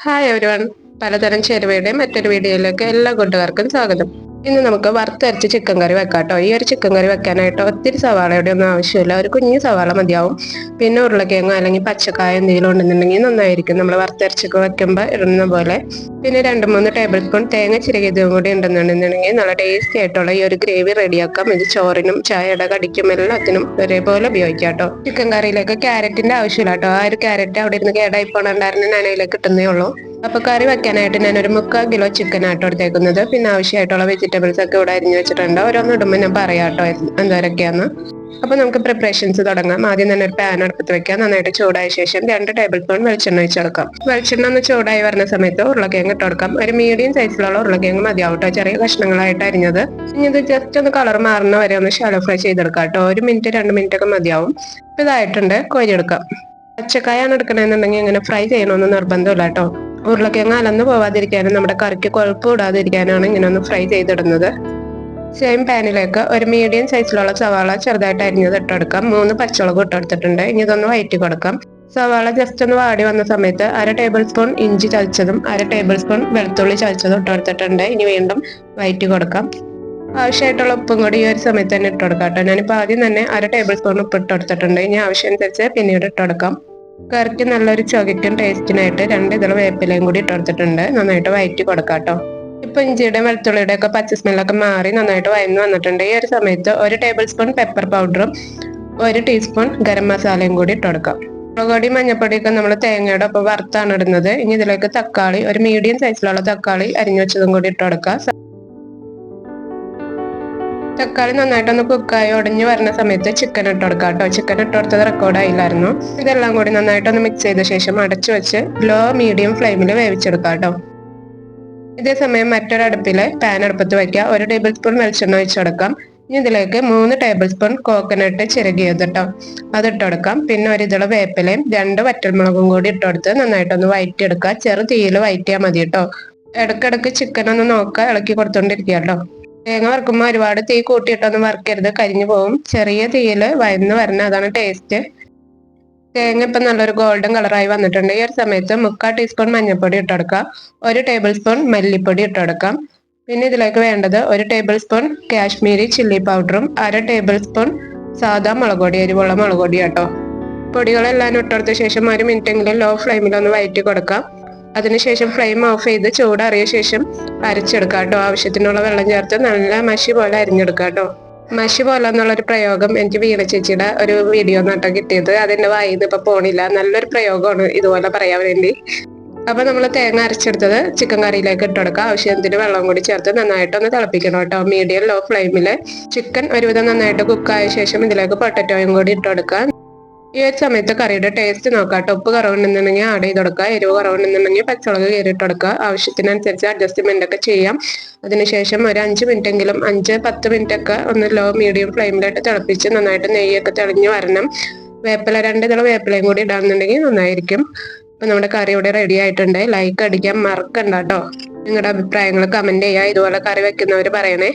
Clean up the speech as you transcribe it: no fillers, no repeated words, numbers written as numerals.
Hi everyone, പലതരം ചേരുവയുടെ മറ്റൊരു വീഡിയോയിലേക്ക് എല്ലാ കൂട്ടുകാർക്കും സ്വാഗതം. ഇന്ന് നമുക്ക് വറുത്തരച്ച് ചിക്കൻ കറി വെക്കാം കേട്ടോ. ഈ ഒരു ചിക്കൻ കറി വെക്കാനായിട്ട് ഒത്തിരി സവാളയുടെ ഒന്നും ആവശ്യമില്ല, ഒരു കുഞ്ഞു സവാള മതിയാവും. പിന്നെ ഉരുളക്കിഴങ്ങോ അല്ലെങ്കിൽ പച്ചക്കായ എന്തെങ്കിലും ഉണ്ടെന്നുണ്ടെങ്കിൽ നന്നായിരിക്കും, നമ്മൾ വറുത്തരച്ചൊക്കെ വെക്കുമ്പോൾ ഇടുന്ന പോലെ. പിന്നെ 2-3 ടേബിൾ സ്പൂൺ തേങ്ങ ചിരകിയതും കൂടി ഉണ്ടെന്നുണ്ടെന്നുണ്ടെങ്കിൽ നല്ല ടേസ്റ്റി ആയിട്ടുള്ള ഈ ഒരു ഗ്രേവി റെഡിയാക്കാം. ഇത് ചോറിനും ചായയുടെ കടിക്കും എല്ലാത്തിനും ഒരേപോലെ ഉപയോഗിക്കാം കേട്ടോ. ചിക്കൻ കറിയിലേക്ക് ക്യാരറ്റിന്റെ ആവശ്യമില്ല കേട്ടോ. ആ ഒരു ക്യാരറ്റ് അവിടെ ഇരുന്ന് കേടായി പോകണുണ്ടായിരുന്നു, ഞാൻ അതിലേക്ക് കിട്ടുന്നേ ഉള്ളൂ. അപ്പൊ കറി വെക്കാനായിട്ട് ഞാൻ ഒരു 3/4 കിലോ ചിക്കൻ ആട്ടോ എടുത്തേക്കുന്നത്. പിന്നെ ആവശ്യമായിട്ടുള്ള വെജിറ്റബിൾസ് ഒക്കെ ഇവിടെ അരിഞ്ഞു വെച്ചിട്ടുണ്ട്. ഓരോന്ന് ഇടുമ്പോൾ ഞാൻ പറയാം കേട്ടോ എന്തോരൊക്കെയാന്ന്. അപ്പൊ നമുക്ക് പ്രിപ്പറേഷൻസ് തുടങ്ങാം. ആദ്യം തന്നെ ഒരു പാൻ അടുപ്പത്ത് വെക്കാം. നന്നായിട്ട് ചൂടായ ശേഷം 2 ടേബിൾ സ്പൂൺ വെളിച്ചെണ്ണ ഒഴിച്ചെടുക്കാം. വെളിച്ചെണ്ണ ഒന്ന് ചൂടായി വരുന്ന സമയത്ത് ഉരുളക്കിഴങ്ങ് ഇട്ട് കൊടുക്കാം. ഒരു മീഡിയം സൈസിലുള്ള ഉരുളക്കിഴങ്ങ് മതിയാവും കേട്ടോ, ചെറിയ കഷ്ണങ്ങളായിട്ട് അരിഞ്ഞത്. ഇനി ഇത് ജസ്റ്റ് ഒന്ന് കളർ മാറുന്ന വരെ ഒന്ന് ഷാലോ ഫ്രൈ ചെയ്തെടുക്കാം കേട്ടോ. 1 മിനിറ്റ് 2 മിനിറ്റ് ഒക്കെ മതിയാവും. ഇതായിട്ടുണ്ട്, കോരിയെടുക്കാം. പച്ചക്കായാണ് എടുക്കണമെന്നുണ്ടെങ്കിൽ ഇങ്ങനെ ഫ്രൈ ചെയ്യണമെന്ന് നിർബന്ധമില്ല കേട്ടോ. ഉരുളക്കിഴങ്ങ് അലന്ന് പോവാതിരിക്കാനും നമ്മുടെ കറിക്ക് കൊഴുപ്പ് കൂടാതിരിക്കാനാണ് ഇങ്ങനെ ഒന്ന് ഫ്രൈ ചെയ്തിടുന്നത്. സെയിം പാനിലേക്ക് ഒരു മീഡിയം സൈസിലുള്ള സവാള ചെറുതായിട്ട് അരിഞ്ഞത് ഇട്ടെടുക്കാം. 3 പച്ചമുളക് ഇട്ടെടുത്തിട്ടുണ്ട്. ഇനി ഇതൊന്ന് വഴറ്റി കൊടുക്കാം. സവാള ജസ്റ്റ് ഒന്ന് വാടി വന്ന സമയത്ത് 1/2 ടേബിൾ സ്പൂൺ ഇഞ്ചി ചതച്ചതും 1/2 ടേബിൾ സ്പൂൺ വെളുത്തുള്ളി ചതച്ചതും ഇട്ടെടുത്തിട്ടുണ്ട്. ഇനി വീണ്ടും വഴറ്റി കൊടുക്കാം. ആവശ്യമായിട്ടുള്ള ഉപ്പും കൂടി ഈ ഒരു സമയത്ത് തന്നെ ഇട്ട് കൊടുക്കാം കേട്ടോ. ഞാനിപ്പോൾ ആദ്യം തന്നെ 1/2 ടേബിൾ സ്പൂൺ ഉപ്പ് ഇട്ടെടുത്തിട്ടുണ്ട്. ഇനി ആവശ്യമനുസരിച്ച് പിന്നീട് ഇട്ടെടുക്കാം. കറിക്ക് നല്ലൊരു ചൊകയ്ക്കും ടേസ്റ്റിനായിട്ട് 2 ഇതൾ വേപ്പിലയും കൂടി ഇട്ടെടുത്തിട്ടുണ്ട്. നന്നായിട്ട് വഴറ്റി കൊടുക്കാം കേട്ടോ. ഇപ്പൊ ഇഞ്ചിയുടെ വെളുത്തുള്ളിയുടെ ഒക്കെ പച്ച സ്മെല്ലൊക്കെ മാറി നന്നായിട്ട് വഴന്നു വന്നിട്ടുണ്ട്. ഈ ഒരു സമയത്ത് 1 ടേബിൾ സ്പൂൺ പെപ്പർ പൗഡറും 1 ടീസ്പൂൺ ഗരം മസാലയും കൂടി ഇട്ടെടുക്കാം. മുളകുപൊടി മഞ്ഞപ്പൊടിയൊക്കെ നമ്മൾ തേങ്ങയുടെ ഒപ്പം വറുത്താണ് ഇടുന്നത്. ഇനി ഇതിലേക്ക് തക്കാളി, ഒരു മീഡിയം സൈസിലുള്ള തക്കാളി അരിഞ്ഞു വെച്ചതും കൂടി ഇട്ടെടുക്കാം. തക്കാളി നന്നായിട്ടൊന്ന് കുക്കായി ഉടഞ്ഞു വരുന്ന സമയത്ത് ചിക്കൻ ഇട്ട് കൊടുക്കാം കേട്ടോ. ചിക്കൻ ഇട്ട് കൊടുത്തത് റെക്കോർഡ് ആയില്ലായിരുന്നു. ഇതെല്ലാം കൂടി നന്നായിട്ടൊന്ന് മിക്സ് ചെയ്ത ശേഷം അടച്ചു വെച്ച് ലോ മീഡിയം ഫ്ലെയിമിൽ വേവിച്ചെടുക്കാം കേട്ടോ. ഇതേ സമയം മറ്റൊരു അടുപ്പില് പാൻ അടുപ്പത്ത് വയ്ക്കുക. 1 ടേബിൾ സ്പൂൺ വെളിച്ചെണ്ണ ഒഴിച്ചെടുക്കാം. ഇനി ഇതിലേക്ക് 3 ടേബിൾ സ്പൂൺ കോക്കനട്ട് ചിരകിയത് കേട്ടോ, അത് ഇട്ടെടുക്കാം. പിന്നെ 1 ഇതള് വേപ്പിലയും 2 വറ്റൽമുളകും കൂടി ഇട്ടെടുത്ത് നന്നായിട്ടൊന്ന് വഴറ്റിയെടുക്കുക. ചെറു തീയിൽ വഴറ്റിയാൽ മതി കേട്ടോ. ഇടക്കിടക്ക് ചിക്കൻ ഒന്ന് നോക്കുക, ഇളക്കി കൊടുത്തോണ്ടിരിക്കുക കേട്ടോ. തേങ്ങ വറുക്കുമ്പോൾ ഒരുപാട് തീ കൂട്ടിയിട്ടൊന്നും വറുക്കരുത്, കരിഞ്ഞു പോവും. ചെറിയ തീയിൽ വയന്ന് വരണം, അതാണ് ടേസ്റ്റ്. തേങ്ങ ഇപ്പം നല്ലൊരു ഗോൾഡൻ കളറായി വന്നിട്ടുണ്ട്. ഈ ഒരു സമയത്ത് 3/4 ടീസ്പൂൺ മഞ്ഞൾപ്പൊടി ഇട്ടെടുക്കാം. 1 ടേബിൾ സ്പൂൺ മല്ലിപ്പൊടി ഇട്ടെടുക്കാം. പിന്നെ ഇതിലേക്ക് വേണ്ടത് 1 ടേബിൾ സ്പൂൺ കാശ്മീരി ചില്ലി പൗഡറും 1/2 ടേബിൾ സ്പൂൺ സാധാ മുളക് പൊടി, എരിവുള്ള മുളക് പൊടി കേട്ടോ. പൊടികളെല്ലാം ഇട്ടെടുത്ത ശേഷം 1 മിനിറ്റെങ്കിലും ലോ ഫ്ലെയിമിൽ ഒന്ന് വഴറ്റി കൊടുക്കാം. അതിനുശേഷം ഫ്ലെയിം ഓഫ് ചെയ്ത് ചൂടാറിയ ശേഷം അരച്ചെടുക്കാം കേട്ടോ. ആവശ്യത്തിനുള്ള വെള്ളം ചേർത്ത് നല്ല മഷി പോലെ അരിഞ്ഞെടുക്കാം കേട്ടോ. മഷി പോലെ എന്നുള്ളൊരു പ്രയോഗം എനിക്ക് വീണ ചേച്ചിയുടെ ഒരു വീഡിയോ നട്ടോ കിട്ടിയത്. അതിന്റെ വായിന്ന് ഇപ്പൊ പോണില്ല. നല്ലൊരു പ്രയോഗമാണ് ഇതുപോലെ പറയാൻ വേണ്ടി. അപ്പൊ നമ്മൾ തേങ്ങ അരച്ചെടുത്തത് ചിക്കൻ കറിയിലേക്ക് ഇട്ടെടുക്കാം. ആവശ്യത്തിന് വെള്ളം കൂടി ചേർത്ത് നന്നായിട്ടൊന്ന് തിളപ്പിക്കണം കേട്ടോ. മീഡിയം ലോ ഫ്ലെയിമില് ചിക്കൻ ഒരുവിധം നന്നായിട്ട് കുക്കായ ശേഷം ഇതിലേക്ക് പൊട്ടറ്റോയും കൂടി ഇട്ടെടുക്കാം. ഈ ഒരു സമയത്ത് കറിയുടെ ടേസ്റ്റ് നോക്കാം കേട്ടോ. ഉപ്പ് കുറവുണ്ടെന്നുണ്ടെങ്കിൽ ആഡ് ചെയ്ത് കൊടുക്കുക. എരിവ് കുറവുണ്ടെന്നുണ്ടെങ്കിൽ പച്ചമുളക് കീറിയിട്ട് കൊടുക്കുക. ആവശ്യത്തിനനുസരിച്ച് അഡ്ജസ്റ്റ്മെന്റ് ഒക്കെ ചെയ്യാം. അതിനുശേഷം ഒരു 5 മിനിറ്റ് എങ്കിലും 5-10 മിനിറ്റ് ഒക്കെ ഒന്ന് ലോ മീഡിയം ഫ്ലെയിമിലിട്ട് തിളപ്പിച്ച് നന്നായിട്ട് നെയ്യൊക്കെ തെളിഞ്ഞു വരണം. വേപ്പില 2 ഇതള് വേപ്പിലയും കൂടി ഇടാന്നുണ്ടെങ്കിൽ നന്നായിരിക്കും. അപ്പൊ നമ്മുടെ കറി ഇവിടെ റെഡി ആയിട്ടുണ്ട്. ലൈക്ക് അടിക്കാൻ മറക്കണ്ട കേട്ടോ. നിങ്ങളുടെ അഭിപ്രായങ്ങൾ കമന്റ് ചെയ്യുക. ഇതുപോലെ കറി വെക്കുന്നവർ പറയണേ.